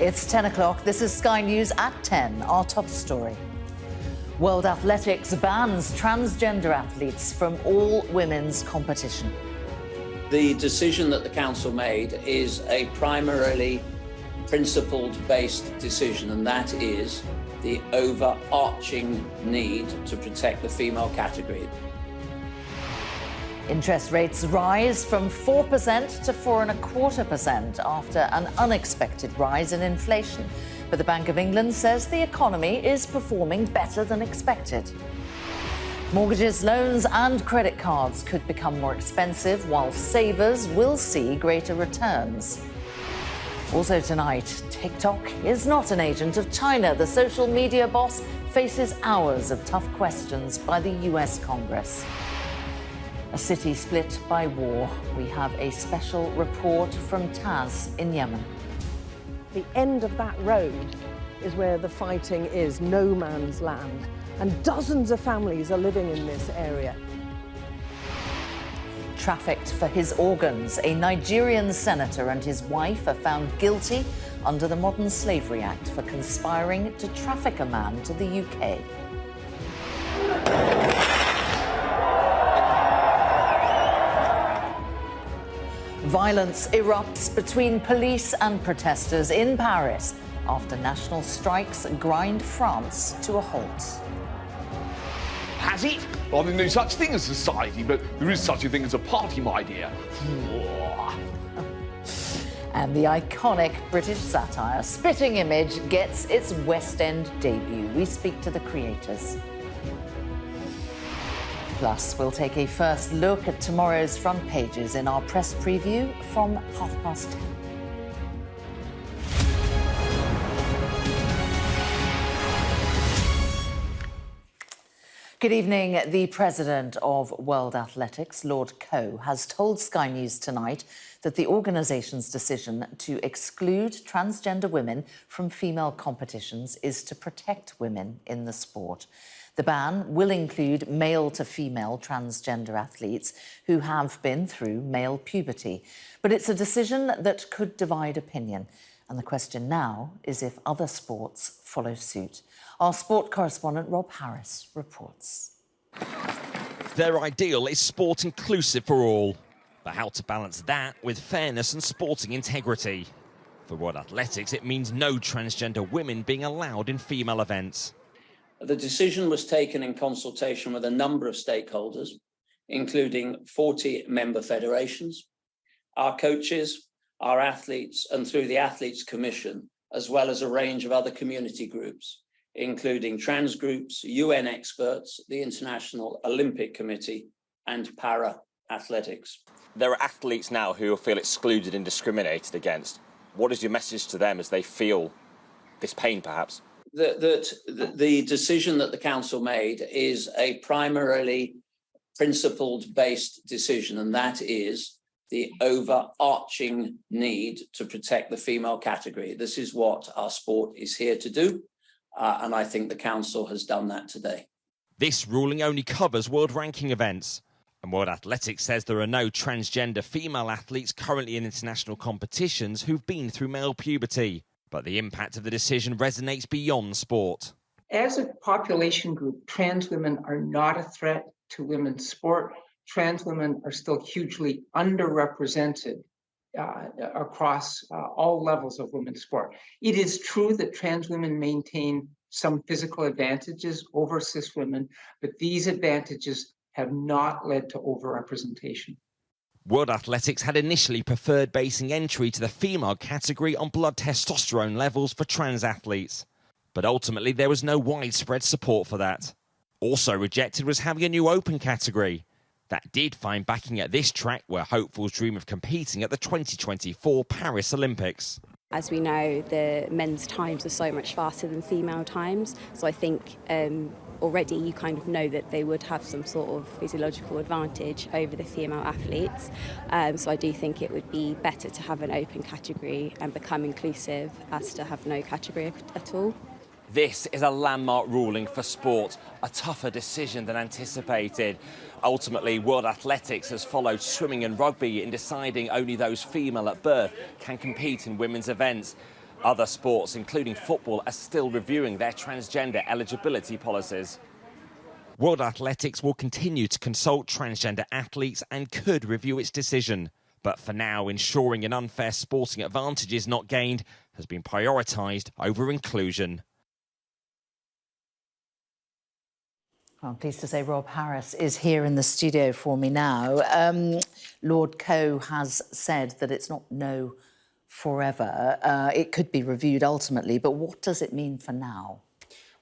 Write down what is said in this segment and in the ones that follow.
It's 10 o'clock. This is Sky News at 10, our top story. World Athletics bans transgender athletes from all women's competition. The decision that the Council made is a primarily principled-based decision, and that is the overarching need to protect the female category. Interest rates rise from 4% to 4.25% after an unexpected rise in inflation. But the Bank of England says the economy is performing better than expected. Mortgages, loans and credit cards could become more expensive, while savers will see greater returns. Also tonight, TikTok is not an agent of China. The social media boss faces hours of tough questions by the US Congress. A city split by war. We have a special report from Taz in Yemen. The end of that road is where the fighting is, no man's land, and dozens of families are living in this area. Trafficked for his organs, a Nigerian senator and his wife are found guilty under the Modern Slavery Act for conspiring to traffic a man to the UK. Violence erupts between police and protesters in Paris after national strikes grind France to a halt. Has it? Well, there's no such thing as society, but there is such a thing as a party, my dear. And the iconic British satire Spitting Image gets its West End debut. We speak to the creators. Plus, we'll take a first look at tomorrow's front pages in our press preview from 10:30. Good evening. The president of World Athletics, Lord Coe, has told Sky News tonight that the organisation's decision to exclude transgender women from female competitions is to protect women in the sport. The ban will include male-to-female transgender athletes who have been through male puberty. But it's a decision that could divide opinion. And the question now is if other sports follow suit. Our sport correspondent Rob Harris reports. Their ideal is sport inclusive for all. But how to balance that with fairness and sporting integrity? For World Athletics, it means no transgender women being allowed in female events. The decision was taken in consultation with a number of stakeholders, including 40 member federations, our coaches, our athletes, and through the Athletes Commission, as well as a range of other community groups, including trans groups, UN experts, the International Olympic Committee, and para-athletics. There are athletes now who feel excluded and discriminated against. What is your message to them as they feel this pain, perhaps? The decision that the Council made is a primarily principled-based decision, and that is the overarching need to protect the female category. This is what our sport is here to do, and I think the Council has done that today. This ruling only covers world ranking events. And World Athletics says there are no transgender female athletes currently in international competitions who've been through male puberty. But the impact of the decision resonates beyond sport. As a population group, trans women are not a threat to women's sport. Trans women are still hugely underrepresented across all levels of women's sport. It is true that trans women maintain some physical advantages over cis women, but these advantages have not led to overrepresentation. World Athletics had initially preferred basing entry to the female category on blood testosterone levels for trans athletes. But ultimately, there was no widespread support for that. Also rejected was having a new open category. That did find backing at this track where hopefuls dream of competing at the 2024 Paris Olympics. As we know, the men's times are so much faster than female times, so I think already you kind of know that they would have some sort of physiological advantage over the female athletes. So I do think it would be better to have an open category and become inclusive as to have no category at all. This is a landmark ruling for sport, a tougher decision than anticipated. Ultimately, World Athletics has followed swimming and rugby in deciding only those female at birth can compete in women's events. Other sports, including football, are still reviewing their transgender eligibility policies. World Athletics will continue to consult transgender athletes and could review its decision. But for now, ensuring an unfair sporting advantage is not gained has been prioritised over inclusion. I'm pleased to say Rob Harris is here in the studio for me now. Lord Coe has said that it's not no forever. It could be reviewed ultimately, but what does it mean for now?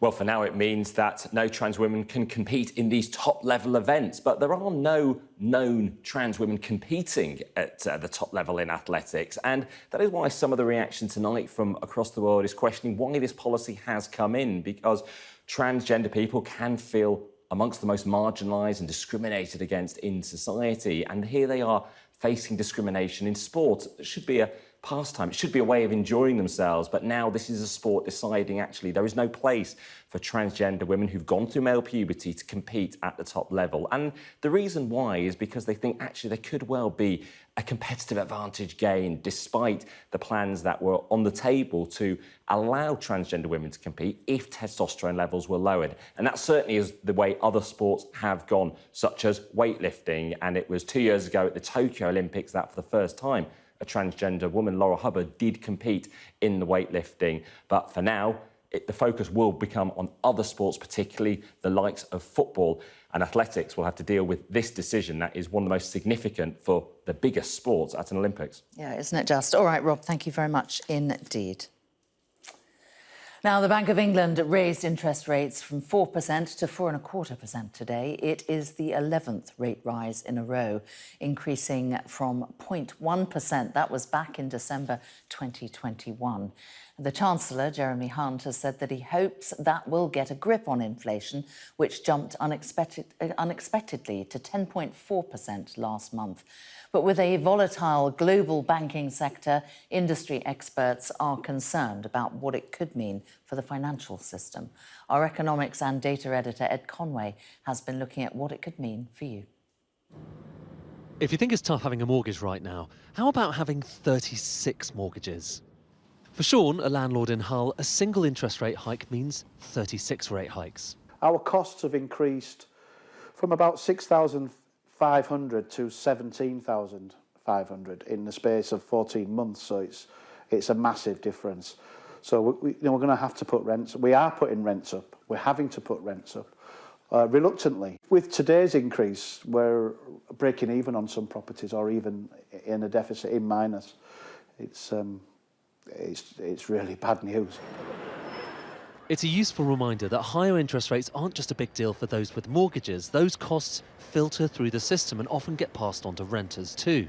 Well, for now, it means that no trans women can compete in these top-level events, but there are no known trans women competing at the top level in athletics, and that is why some of the reaction tonight from across the world is questioning why this policy has come in, because transgender people can feel amongst the most marginalised and discriminated against in society, and here they are facing discrimination in sport. It should be a pastime. It should be a way of enjoying themselves, but now this is a sport deciding actually there is no place for transgender women who've gone through male puberty to compete at the top level. And the reason why is because they think actually there could well be a competitive advantage gained despite the plans that were on the table to allow transgender women to compete if testosterone levels were lowered. And that certainly is the way other sports have gone, such as weightlifting. And it was 2 years ago at the Tokyo Olympics that for the first time a transgender woman, Laura Hubbard, did compete in the weightlifting. But for now, the focus will become on other sports, particularly the likes of football, and athletics will have to deal with this decision that is one of the most significant for the biggest sports at an Olympics. Yeah, isn't it just? All right, Rob, thank you very much indeed. Now, the Bank of England raised interest rates from 4% to 4.25% today. It is the 11th rate rise in a row, increasing from 0.1%. That was back in December 2021. The Chancellor, Jeremy Hunt, has said that he hopes that will get a grip on inflation, which jumped unexpectedly to 10.4% last month. But with a volatile global banking sector, industry experts are concerned about what it could mean for the financial system. Our economics and data editor, Ed Conway, has been looking at what it could mean for you. If you think it's tough having a mortgage right now, how about having 36 mortgages? For Sean, a landlord in Hull, a single interest rate hike means 36 rate hikes. Our costs have increased from about 6,500 to 17,500 in the space of 14 months, so it's a massive difference. So we're going to have to put rents. We are putting rents up. We're having to put rents up reluctantly. With today's increase, we're breaking even on some properties, or even in a deficit, in minus. It's really bad news. It's a useful reminder that higher interest rates aren't just a big deal for those with mortgages. Those costs filter through the system and often get passed on to renters too.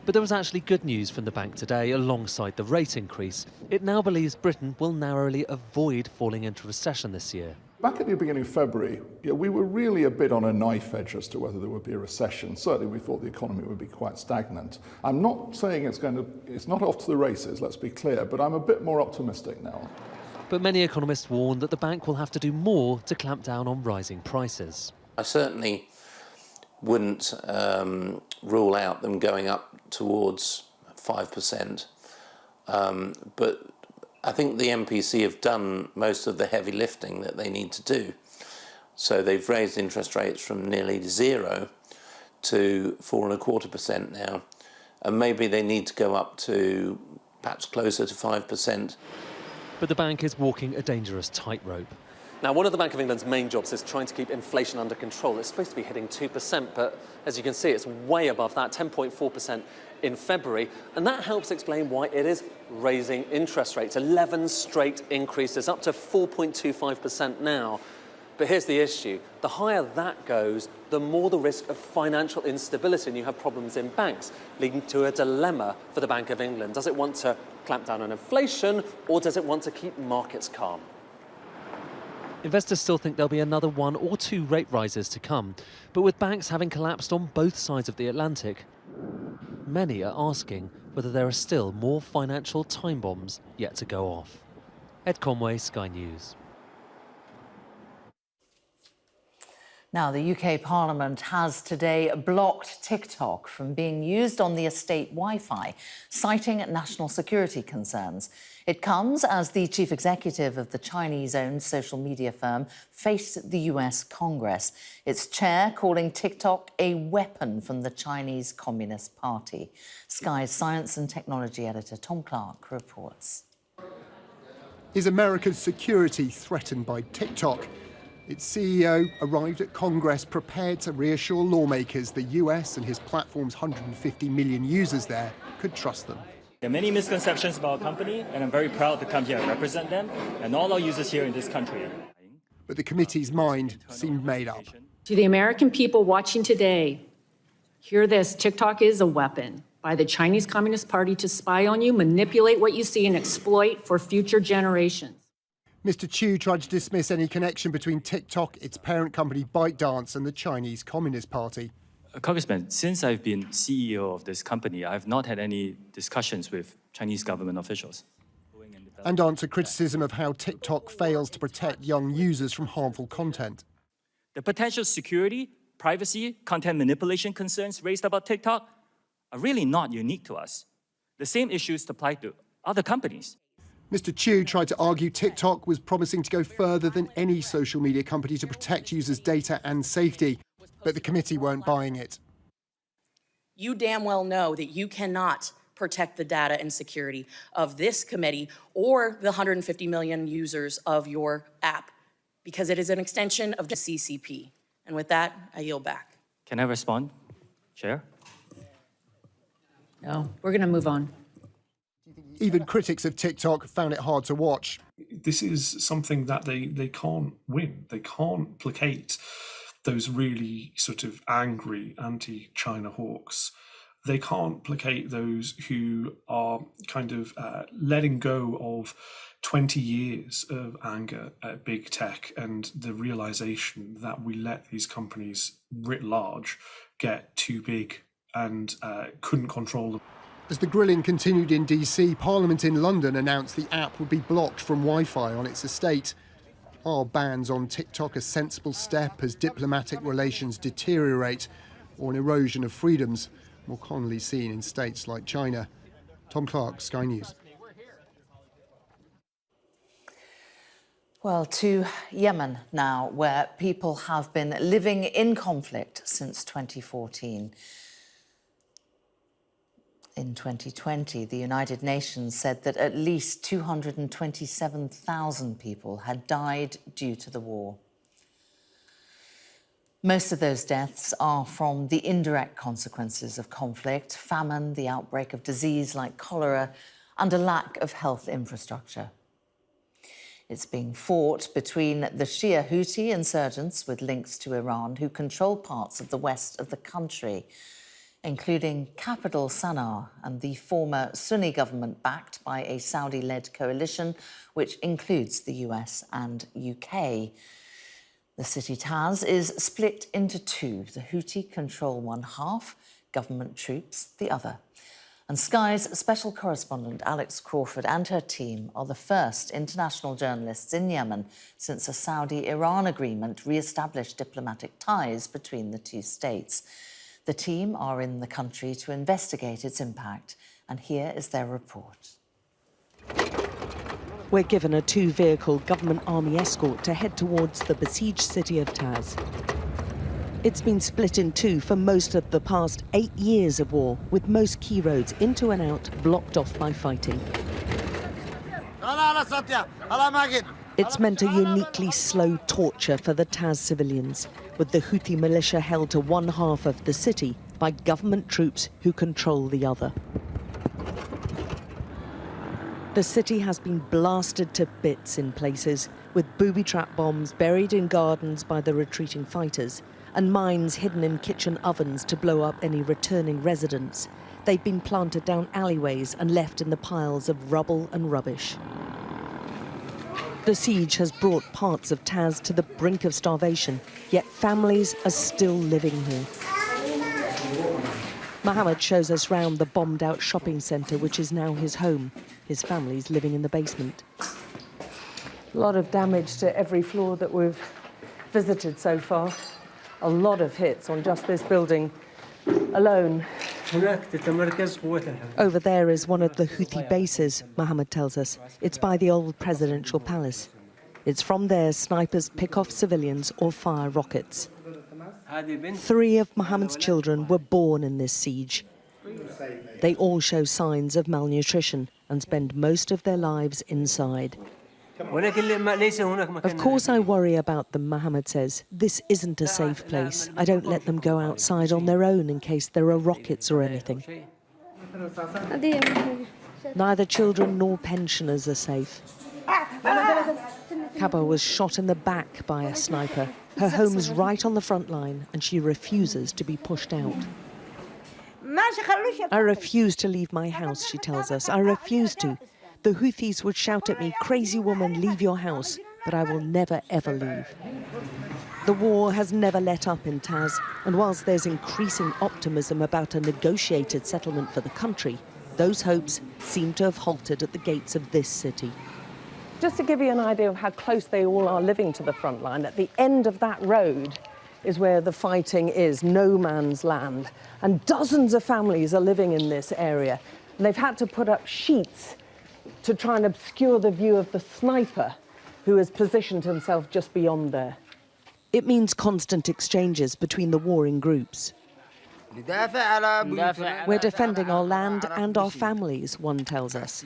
But there was actually good news from the bank today alongside the rate increase. It now believes Britain will narrowly avoid falling into recession this year. Back at the beginning of February, we were really a bit on a knife edge as to whether there would be a recession. Certainly we thought the economy would be quite stagnant. I'm not saying it's not off to the races, let's be clear, but I'm a bit more optimistic now. But many economists warn that the bank will have to do more to clamp down on rising prices. I certainly wouldn't rule out them going up towards 5%, but I think the MPC have done most of the heavy lifting that they need to do. So they've raised interest rates from nearly 0 to 4.25% now, and maybe they need to go up to perhaps closer to 5%. But the bank is walking a dangerous tightrope. Now, one of the Bank of England's main jobs is trying to keep inflation under control. It's supposed to be hitting 2%, but as you can see, it's way above that, 10.4% in February. And that helps explain why it is raising interest rates. 11 straight increases, up to 4.25% now. But here's the issue. The higher that goes, the more the risk of financial instability, and you have problems in banks, leading to a dilemma for the Bank of England. Does it want to clamp down on inflation, or does it want to keep markets calm? Investors still think there'll be another 1 or 2 rate rises to come. But with banks having collapsed on both sides of the Atlantic, many are asking whether there are still more financial time bombs yet to go off. Ed Conway, Sky News. Now, the UK Parliament has today blocked TikTok from being used on the estate Wi-Fi, citing national security concerns. It comes as the chief executive of the Chinese-owned social media firm faced the US Congress, its chair calling TikTok a weapon from the Chinese Communist Party. Sky's science and technology editor Tom Clark reports. Is America's security threatened by TikTok? Its CEO arrived at Congress prepared to reassure lawmakers the US and his platform's 150 million users there could trust them. There are many misconceptions about our company, and I'm very proud to come here and represent them and all our users here in this country. But the committee's mind seemed made up. To the American people watching today, hear this: TikTok is a weapon by the Chinese Communist Party to spy on you, manipulate what you see, and exploit for future generations. Mr. Chu tried to dismiss any connection between TikTok, its parent company ByteDance, and the Chinese Communist Party. Congressman, since I've been CEO of this company, I have not had any discussions with Chinese government officials. And answered criticism of how TikTok fails to protect young users from harmful content. The potential security, privacy, content manipulation concerns raised about TikTok are really not unique to us. The same issues apply to other companies. Mr. Chu tried to argue TikTok was promising to go further than any social media company to protect users' data and safety, but the committee weren't buying it. You damn well know that you cannot protect the data and security of this committee or the 150 million users of your app, because it is an extension of the CCP. And with that, I yield back. Can I respond, Chair? No, we're going to move on. Even critics of TikTok found it hard to watch. This is something that they can't win. They can't placate those really sort of angry anti-China hawks. They can't placate those who are kind of letting go of 20 years of anger at big tech and the realization that we let these companies writ large get too big and couldn't control them. As the grilling continued in DC, Parliament in London announced the app would be blocked from Wi-Fi on its estate. Are bans on TikTok a sensible step as diplomatic relations deteriorate, or an erosion of freedoms, more commonly seen in states like China? Tom Clark, Sky News. Well, to Yemen now, where people have been living in conflict since 2014. In 2020, the United Nations said that at least 227,000 people had died due to the war. Most of those deaths are from the indirect consequences of conflict, famine, the outbreak of disease like cholera, and a lack of health infrastructure. It's being fought between the Shia Houthi insurgents with links to Iran, who control parts of the west of the country, including capital Sana'a, and the former Sunni government backed by a Saudi-led coalition, which includes the US and UK. The city Taz is split into two. The Houthi control one half, government troops the other. And Sky's special correspondent Alex Crawford and her team are the first international journalists in Yemen since a Saudi-Iran agreement re-established diplomatic ties between the two states. The team are in the country to investigate its impact, and here is their report. We're given a two-vehicle government army escort to head towards the besieged city of Taz. It's been split in two for most of the past 8 years of war, with most key roads into and out blocked off by fighting. It's meant a uniquely slow torture for the Taz civilians, with the Houthi militia held to one half of the city by government troops who control the other. The city has been blasted to bits in places, with booby-trap bombs buried in gardens by the retreating fighters, and mines hidden in kitchen ovens to blow up any returning residents. They've been planted down alleyways and left in the piles of rubble and rubbish. The siege has brought parts of Taz to the brink of starvation, yet families are still living here. Mohammed shows us round the bombed-out shopping centre, which is now his home. His family's living in the basement. A lot of damage to every floor that we've visited so far. A lot of hits on just this building alone. Over there is one of the Houthi bases, Mohammed tells us. It's by the old presidential palace. It's from there snipers pick off civilians or fire rockets. 3 of Mohammed's children were born in this siege. They all show signs of malnutrition and spend most of their lives inside. Of course I worry about them, Mohammed says. This isn't a safe place. I don't let them go outside on their own in case there are rockets or anything. Neither children nor pensioners are safe. Kaba was shot in the back by a sniper. Her home's right on the front line and she refuses to be pushed out. I refuse to leave my house, she tells us. I refuse to. The Houthis would shout at me, "Crazy woman, leave your house," but I will never, ever leave. The war has never let up in Taz, and whilst there's increasing optimism about a negotiated settlement for the country, those hopes seem to have halted at the gates of this city. Just to give you an idea of how close they all are living to the front line, at the end of that road is where the fighting is, no man's land. And dozens of families are living in this area. And they've had to put up sheets to try and obscure the view of the sniper who has positioned himself just beyond there. It means constant exchanges between the warring groups. We're defending our land and our families, one tells us.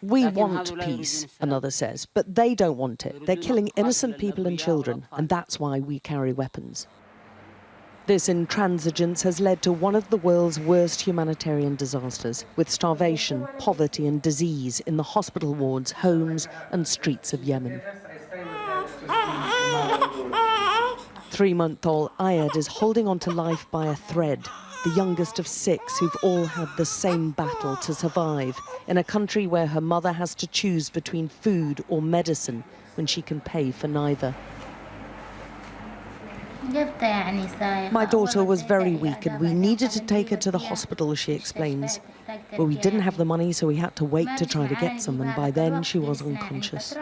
We want peace, another says, but they don't want it. They're killing innocent people and children, and that's why we carry weapons. This intransigence has led to one of the world's worst humanitarian disasters, with starvation, poverty and disease in the hospital wards, homes and streets of Yemen. 3-month-old Ayad is holding on to life by a thread, the youngest of 6 who've all had the same battle to survive, in a country where her mother has to choose between food or medicine when she can pay for neither. My daughter was very weak and we needed to take her to the hospital, she explains. But we didn't have the money, so we had to wait to try to get some, and by then she was unconscious.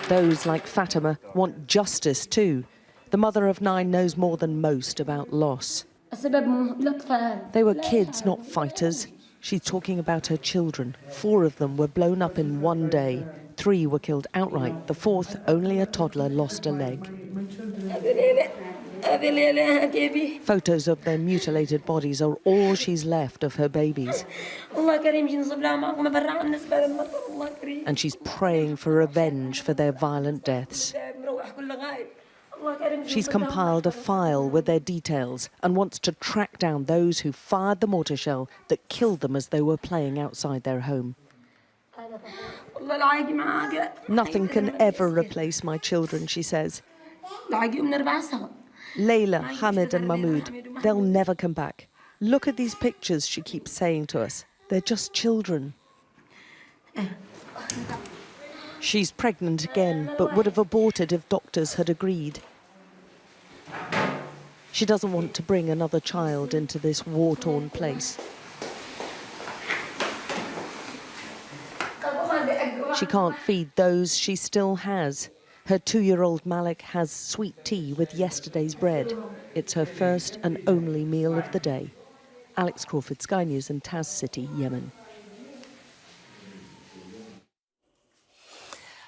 Those like Fatima want justice too. The mother of 9 knows more than most about loss. They were kids, not fighters. She's talking about her children. 4 of them were blown up in one day. 3 were killed outright. The 4th, only a toddler, lost a leg. Photos of their mutilated bodies are all she's left of her babies. And she's praying for revenge for their violent deaths. She's compiled a file with their details and wants to track down those who fired the mortar shell that killed them as they were playing outside their home. Nothing can ever replace my children, she says. Layla, Hamid and Mahmoud, they'll never come back. Look at these pictures, she keeps saying to us. They're just children. She's pregnant again, but would have aborted if doctors had agreed. She doesn't want to bring another child into this war-torn place. She can't feed those she still has. Her 2-year-old Malik has sweet tea with yesterday's bread. It's her first and only meal of the day. Alex Crawford, Sky News in Taz City, Yemen.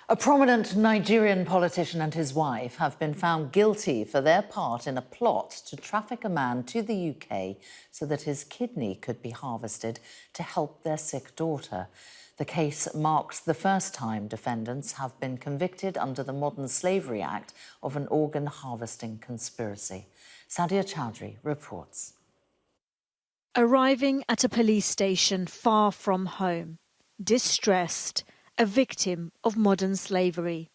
A prominent Nigerian politician and his wife have been found guilty for their part in a plot to traffic a man to the UK so that his kidney could be harvested to help their sick daughter. The case marks the first time defendants have been convicted under the Modern Slavery Act of an organ harvesting conspiracy. Sadia Chowdhury reports. Arriving at a police station far from home, distressed, a victim of modern slavery.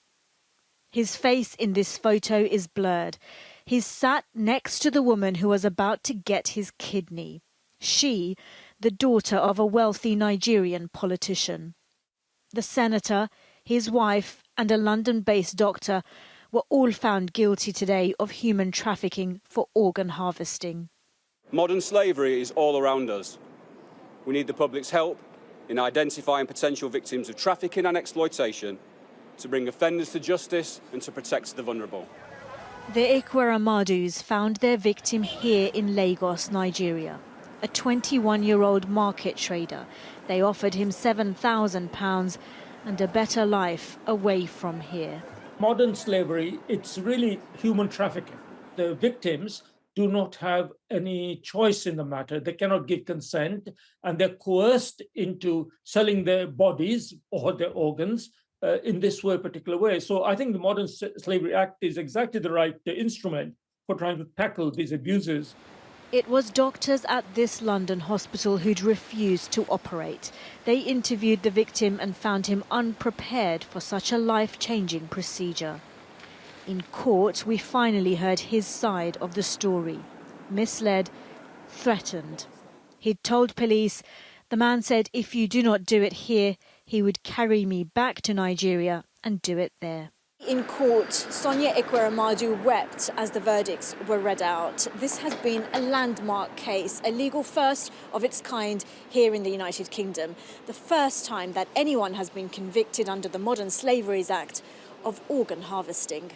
His face in this photo is blurred. He's sat next to the woman who was about to get his kidney. She, the daughter of a wealthy Nigerian politician. The senator, his wife, and a London-based doctor were all found guilty today of human trafficking for organ harvesting. Modern slavery is all around us. We need the public's help in identifying potential victims of trafficking and exploitation to bring offenders to justice and to protect the vulnerable. The Ikweremadus found their victim here in Lagos, Nigeria. A 21-year-old market trader. They offered him £7,000 and a better life away from here. Modern slavery, it's really human trafficking. The victims do not have any choice in the matter. They cannot give consent, and they're coerced into selling their bodies or their organs in this particular way. So I think the Modern Slavery Act is exactly the right instrument for trying to tackle these abuses. It was doctors at this London hospital who'd refused to operate. They interviewed the victim and found him unprepared for such a life-changing procedure. In court, we finally heard his side of the story. Misled, threatened. He'd told police, the man said if you do not do it here, he would carry me back to Nigeria and do it there. In court, Sonia Ikweremadu wept as the verdicts were read out. This has been a landmark case, a legal first of its kind here in the United Kingdom. The first time that anyone has been convicted under the Modern Slaveries Act of organ harvesting.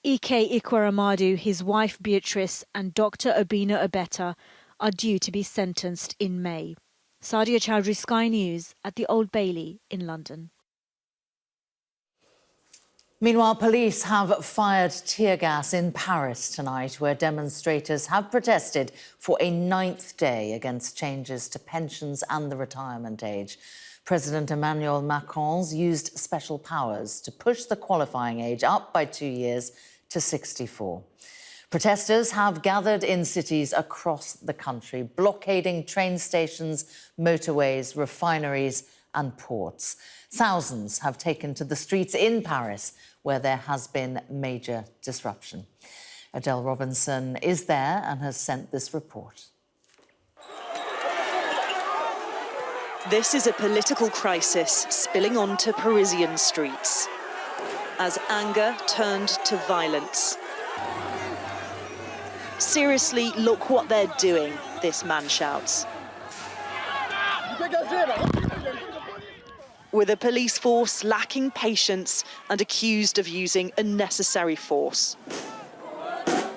Ike Ikweremadu, his wife Beatrice and Dr. Obina Obeta are due to be sentenced in May. Sadia Chowdhury, Sky News at the Old Bailey in London. Meanwhile, police have fired tear gas in Paris tonight, where demonstrators have protested for a 9th day against changes to pensions and the retirement age. President Emmanuel Macron's used special powers to push the qualifying age up by 2 years to 64. Protesters have gathered in cities across the country, blockading train stations, motorways, refineries and ports. Thousands have taken to the streets in Paris, where there has been major disruption. Adele Robinson is there and has sent this report. This is a political crisis spilling onto Parisian streets as anger turned to violence. Seriously, look what they're doing, this man shouts. With a police force lacking patience and accused of using unnecessary force.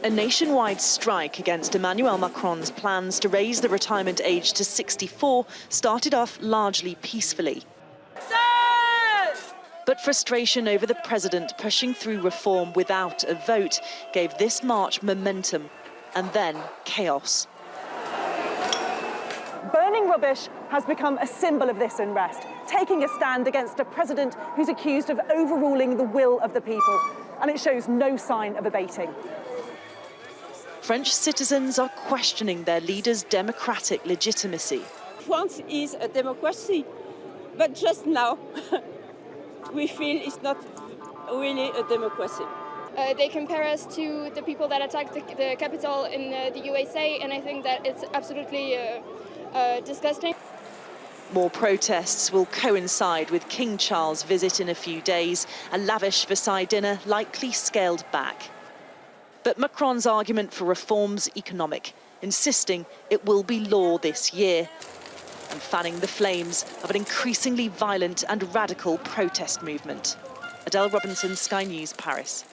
A nationwide strike against Emmanuel Macron's plans to raise the retirement age to 64 started off largely peacefully. But frustration over the president pushing through reform without a vote gave this march momentum, and then chaos. Burning rubbish has become a symbol of this unrest, taking a stand against a president who's accused of overruling the will of the people, and it shows no sign of abating. French citizens are questioning their leader's democratic legitimacy. France is a democracy, but just now we feel it's not really a democracy. They compare us to the people that attacked the Capitol in the USA, and I think that it's absolutely disgusting. More protests will coincide with King Charles' visit in a few days, a lavish Versailles dinner likely scaled back. But Macron's argument for reform's economic, insisting it will be law this year, and fanning the flames of an increasingly violent and radical protest movement. Adele Robinson, Sky News, Paris.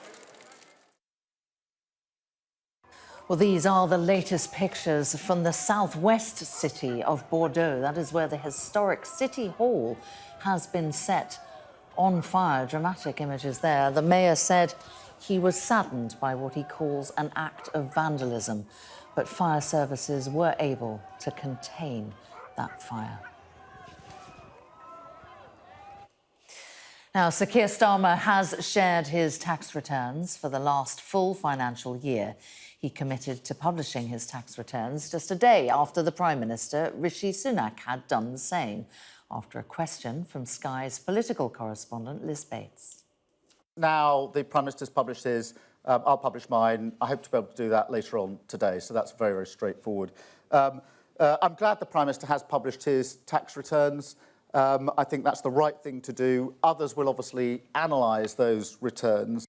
Well, these are the latest pictures from the southwest city of Bordeaux. That is where the historic City Hall has been set on fire. Dramatic images there. The mayor said he was saddened by what he calls an act of vandalism, but fire services were able to contain that fire. Now, Sir Keir Starmer has shared his tax returns for the last full financial year. He committed to publishing his tax returns just a day after the Prime Minister, Rishi Sunak, had done the same, after a question from Sky's political correspondent, Liz Bates. Now the Prime Minister's published his, I'll publish mine. I hope to be able to do that later on today, so that's very, very straightforward. I'm glad the Prime Minister has published his tax returns. I think that's the right thing to do. Others will obviously analyse those returns.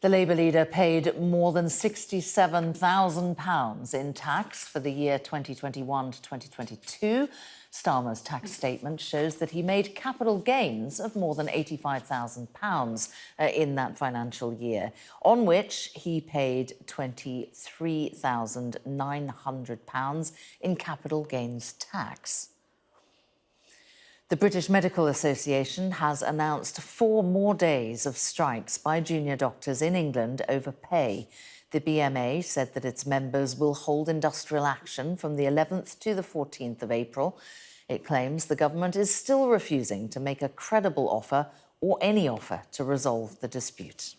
The Labour leader paid more than £67,000 in tax for the year 2021 to 2022. Starmer's tax statement shows that he made capital gains of more than £85,000 in that financial year, on which he paid £23,900 in capital gains tax. The British Medical Association has announced 4 more days of strikes by junior doctors in England over pay. The BMA said that its members will hold industrial action from the 11th to the 14th of April. It claims the government is still refusing to make a credible offer or any offer to resolve the dispute.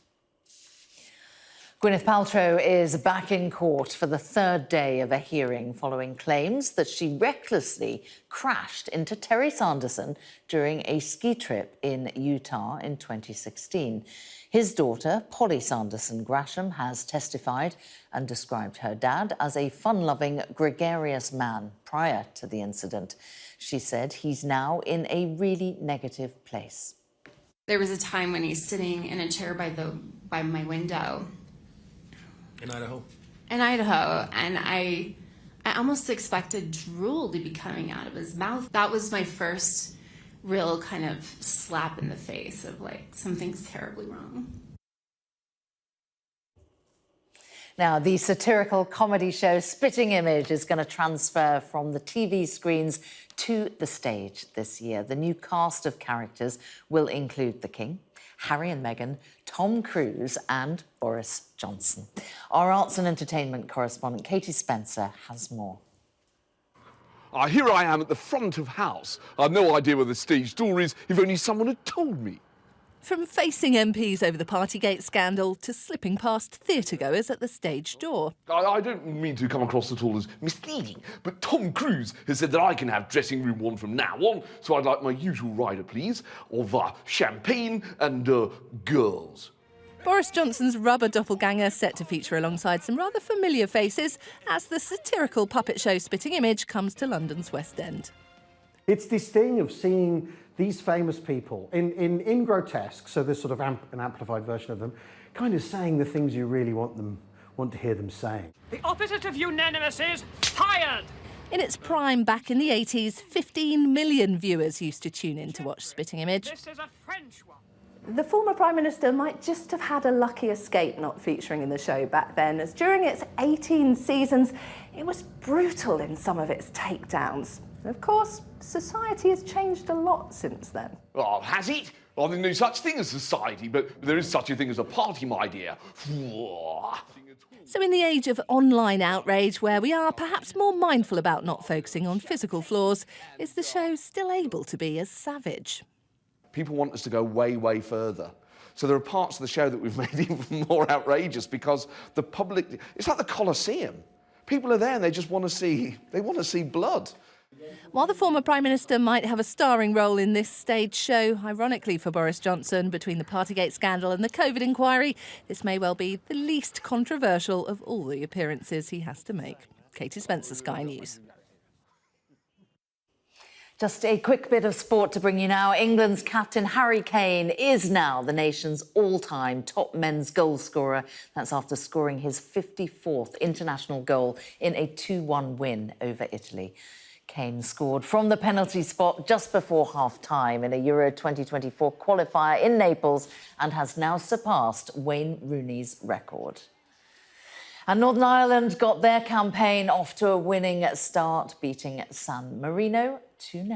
Gwyneth Paltrow is back in court for the 3rd day of a hearing following claims that she recklessly crashed into Terry Sanderson during a ski trip in Utah in 2016. His daughter, Polly Sanderson Grasham, has testified and described her dad as a fun-loving, gregarious man prior to the incident. She said he's now in a really negative place. There was a time when he's sitting in a chair by my window. In Idaho? In Idaho, and I almost expected drool to be coming out of his mouth. That was my first real kind of slap in the face of like, something's terribly wrong. Now, the satirical comedy show Spitting Image is going to transfer from the TV screens to the stage this year. The new cast of characters will include the King, Harry and Meghan, Tom Cruise and Boris Johnson. Our arts and entertainment correspondent Katie Spencer has more. Here I am at the front of house. I've no idea where the stage door is, if only someone had told me. From facing MPs over the Partygate scandal to slipping past theatregoers at the stage door. I don't mean to come across at all as misleading, but Tom Cruise has said that I can have dressing room 1 from now on, so I'd like my usual rider, please, of champagne and girls. Boris Johnson's rubber doppelganger set to feature alongside some rather familiar faces as the satirical puppet show Spitting Image comes to London's West End. It's this thing of seeing these famous people in grotesque, so there's sort of an amplified version of them, kind of saying the things you really want to hear them saying. The opposite of unanimous is fired! In its prime back in the 80s, 15 million viewers used to tune in to watch Spitting Image. This is a French one. The former Prime Minister might just have had a lucky escape not featuring in the show back then, as during its 18 seasons, it was brutal in some of its takedowns. Of course, society has changed a lot since then. Oh, has it? I think there's no such thing as society, but there is such a thing as a party, my dear. So in the age of online outrage, where we are perhaps more mindful about not focusing on physical flaws, is the show still able to be as savage? People want us to go way, way further. So there are parts of the show that we've made even more outrageous because the public, it's like the Colosseum. People are there and they just want to see blood. While the former Prime Minister might have a starring role in this stage show, ironically for Boris Johnson, between the Partygate scandal and the COVID inquiry, this may well be the least controversial of all the appearances he has to make. Katie Spencer, Sky News. Just a quick bit of sport to bring you now. England's captain Harry Kane is now the nation's all-time top men's goal scorer. That's after scoring his 54th international goal in a 2-1 win over Italy. Kane scored from the penalty spot just before half-time in a Euro 2024 qualifier in Naples and has now surpassed Wayne Rooney's record. And Northern Ireland got their campaign off to a winning start, beating San Marino 2-0.